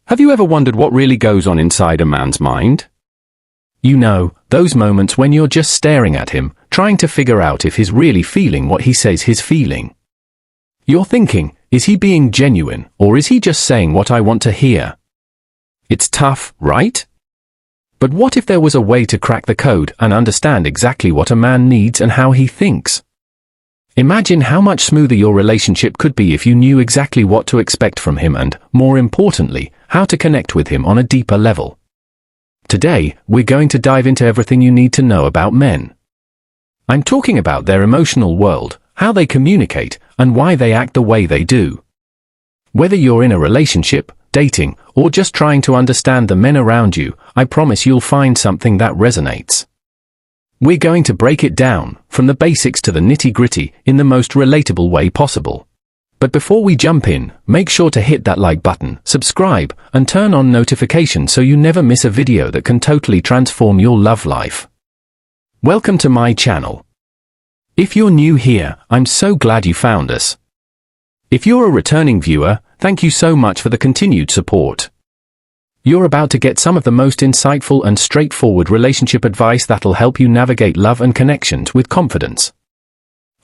Have you ever wondered what really goes on inside a man's mind? You know, those moments when you're just staring at him, trying to figure out if he's really feeling what he says he's feeling. You're thinking, is he being genuine, or is he just saying what I want to hear? It's tough, right? But what if there was a way to crack the code and understand exactly what a man needs and how he thinks? Imagine how much smoother your relationship could be if you knew exactly what to expect from him and, more importantly, how to connect with him on a deeper level. Today, we're going to dive into everything you need to know about men. I'm talking about their emotional world, how they communicate, and why they act the way they do. Whether you're in a relationship, dating, or just trying to understand the men around you, I promise you'll find something that resonates. We're going to break it down, from the basics to the nitty-gritty, in the most relatable way possible. But before we jump in, make sure to hit that like button, subscribe, and turn on notifications so you never miss a video that can totally transform your love life. Welcome to my channel. If you're new here, I'm so glad you found us. If you're a returning viewer, thank you so much for the continued support. You're about to get some of the most insightful and straightforward relationship advice that'll help you navigate love and connections with confidence.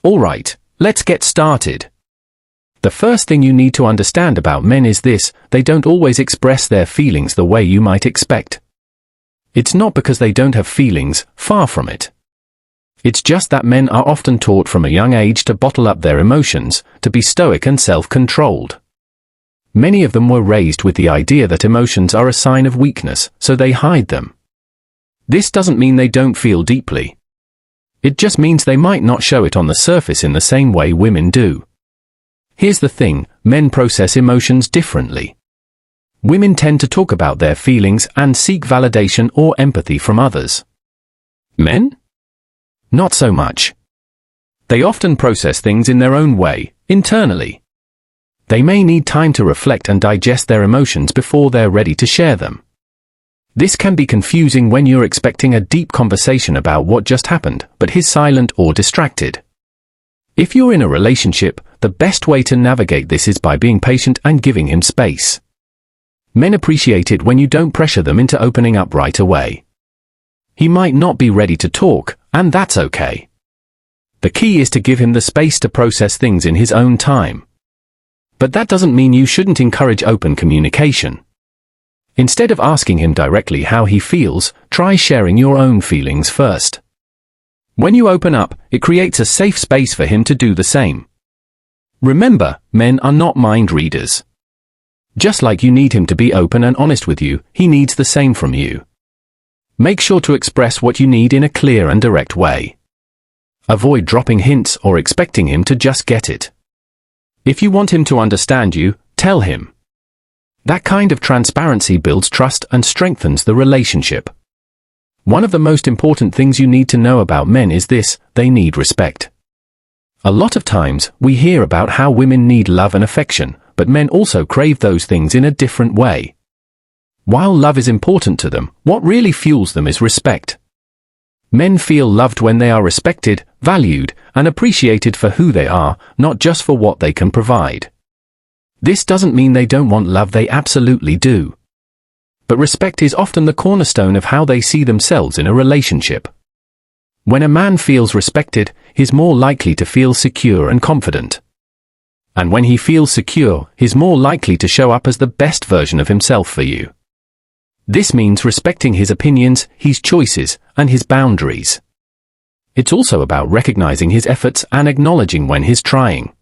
Alright, let's get started. The first thing you need to understand about men is this: they don't always express their feelings the way you might expect. It's not because they don't have feelings, far from it. It's just that men are often taught from a young age to bottle up their emotions, to be stoic and self-controlled. Many of them were raised with the idea that emotions are a sign of weakness, so they hide them. This doesn't mean they don't feel deeply. It just means they might not show it on the surface in the same way women do. Here's the thing, men process emotions differently. Women tend to talk about their feelings and seek validation or empathy from others. Men? Not so much. They often process things in their own way, internally. They may need time to reflect and digest their emotions before they're ready to share them. This can be confusing when you're expecting a deep conversation about what just happened, but he's silent or distracted. If you're in a relationship, the best way to navigate this is by being patient and giving him space. Men appreciate it when you don't pressure them into opening up right away. He might not be ready to talk, and that's okay. The key is to give him the space to process things in his own time. But that doesn't mean you shouldn't encourage open communication. Instead of asking him directly how he feels, try sharing your own feelings first. When you open up, it creates a safe space for him to do the same. Remember, men are not mind readers. Just like you need him to be open and honest with you, he needs the same from you. Make sure to express what you need in a clear and direct way. Avoid dropping hints or expecting him to just get it. If you want him to understand you, tell him. That kind of transparency builds trust and strengthens the relationship. One of the most important things you need to know about men is this: they need respect. A lot of times, we hear about how women need love and affection, but men also crave those things in a different way. While love is important to them, what really fuels them is respect. Men feel loved when they are respected, valued, and appreciated for who they are, not just for what they can provide. This doesn't mean they don't want love, they absolutely do. But respect is often the cornerstone of how they see themselves in a relationship. When a man feels respected, he's more likely to feel secure and confident. And when he feels secure, he's more likely to show up as the best version of himself for you. This means respecting his opinions, his choices, and his boundaries. It's also about recognizing his efforts and acknowledging when he's trying.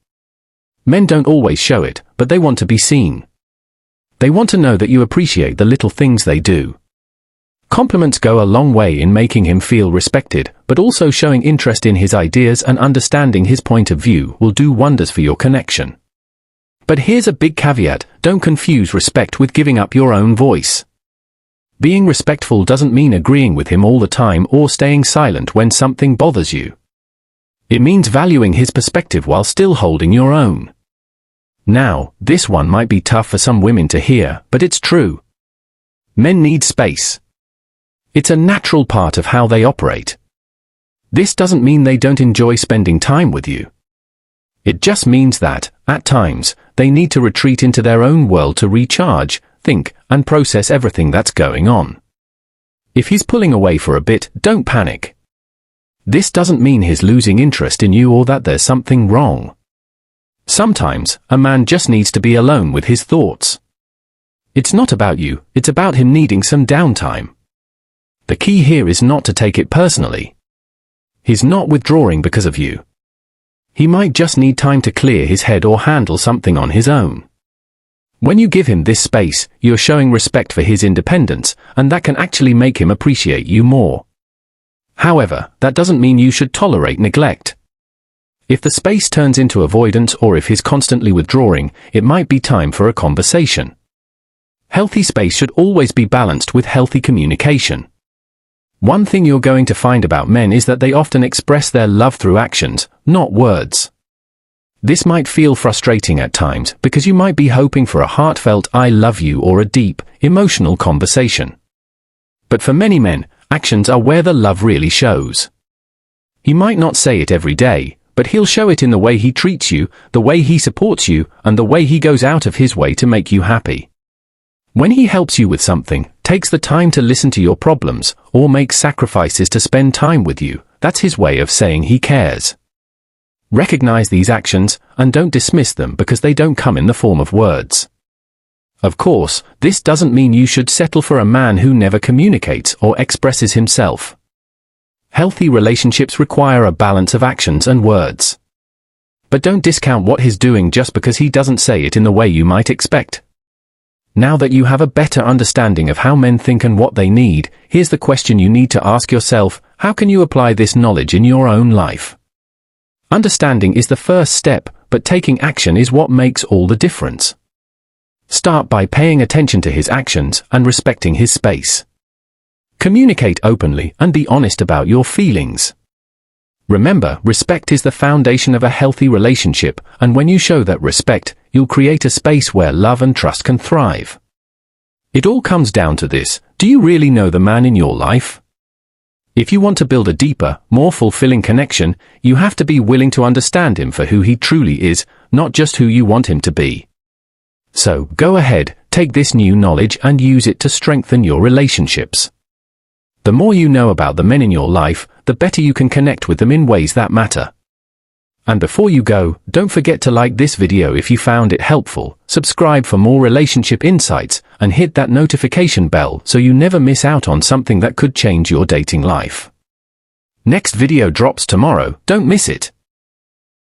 Men don't always show it, but they want to be seen. They want to know that you appreciate the little things they do. Compliments go a long way in making him feel respected, but also showing interest in his ideas and understanding his point of view will do wonders for your connection. But here's a big caveat: don't confuse respect with giving up your own voice. Being respectful doesn't mean agreeing with him all the time or staying silent when something bothers you. It means valuing his perspective while still holding your own. Now, this one might be tough for some women to hear, but it's true. Men need space. It's a natural part of how they operate. This doesn't mean they don't enjoy spending time with you. It just means that, at times, they need to retreat into their own world to recharge, think, and process everything that's going on. If he's pulling away for a bit, don't panic. This doesn't mean he's losing interest in you or that there's something wrong. Sometimes, a man just needs to be alone with his thoughts. It's not about you, it's about him needing some downtime. The key here is not to take it personally. He's not withdrawing because of you. He might just need time to clear his head or handle something on his own. When you give him this space, you're showing respect for his independence, and that can actually make him appreciate you more. However, that doesn't mean you should tolerate neglect. If the space turns into avoidance or if he's constantly withdrawing, it might be time for a conversation. Healthy space should always be balanced with healthy communication. One thing you're going to find about men is that they often express their love through actions, not words. This might feel frustrating at times because you might be hoping for a heartfelt "I love you" or a deep, emotional conversation. But for many men, actions are where the love really shows. He might not say it every day, but he'll show it in the way he treats you, the way he supports you, and the way he goes out of his way to make you happy. When he helps you with something, takes the time to listen to your problems, or makes sacrifices to spend time with you, that's his way of saying he cares. Recognize these actions, and don't dismiss them because they don't come in the form of words. Of course, this doesn't mean you should settle for a man who never communicates or expresses himself. Healthy relationships require a balance of actions and words. But don't discount what he's doing just because he doesn't say it in the way you might expect. Now that you have a better understanding of how men think and what they need, here's the question you need to ask yourself: how can you apply this knowledge in your own life? Understanding is the first step, but taking action is what makes all the difference. Start by paying attention to his actions and respecting his space. Communicate openly and be honest about your feelings. Remember, respect is the foundation of a healthy relationship, and when you show that respect, you'll create a space where love and trust can thrive. It all comes down to this: do you really know the man in your life? If you want to build a deeper, more fulfilling connection, you have to be willing to understand him for who he truly is, not just who you want him to be. So, go ahead, take this new knowledge and use it to strengthen your relationships. The more you know about the men in your life, the better you can connect with them in ways that matter. And before you go, don't forget to like this video if you found it helpful, subscribe for more relationship insights, and hit that notification bell so you never miss out on something that could change your dating life. Next video drops tomorrow, don't miss it.